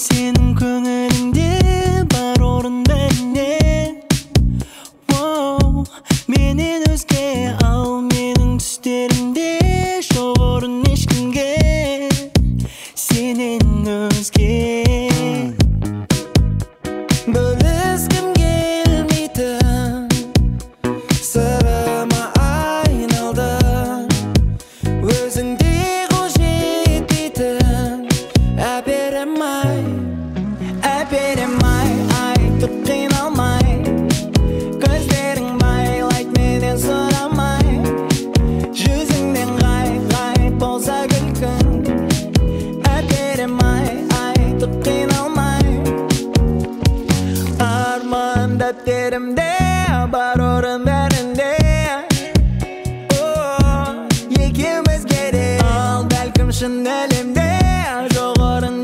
Senin көңіліңде бар орын бәріне, менен өзге ал менің түстерімде жоқ орын ешкімге сенен өзге. Бөліскім келмейтін сырыма айналдың, өзіңде қол жетпейтін әперем-ай, айтып қиналмай, көздерің байлайды менен сұрамай, жүзіңнен ғайып болса күлкің. Әперем-ай, айтып қиналмай, армандап дерімде бар орын бәрінде, екеумізге де ал бәлкім шын әлемде жоқ орын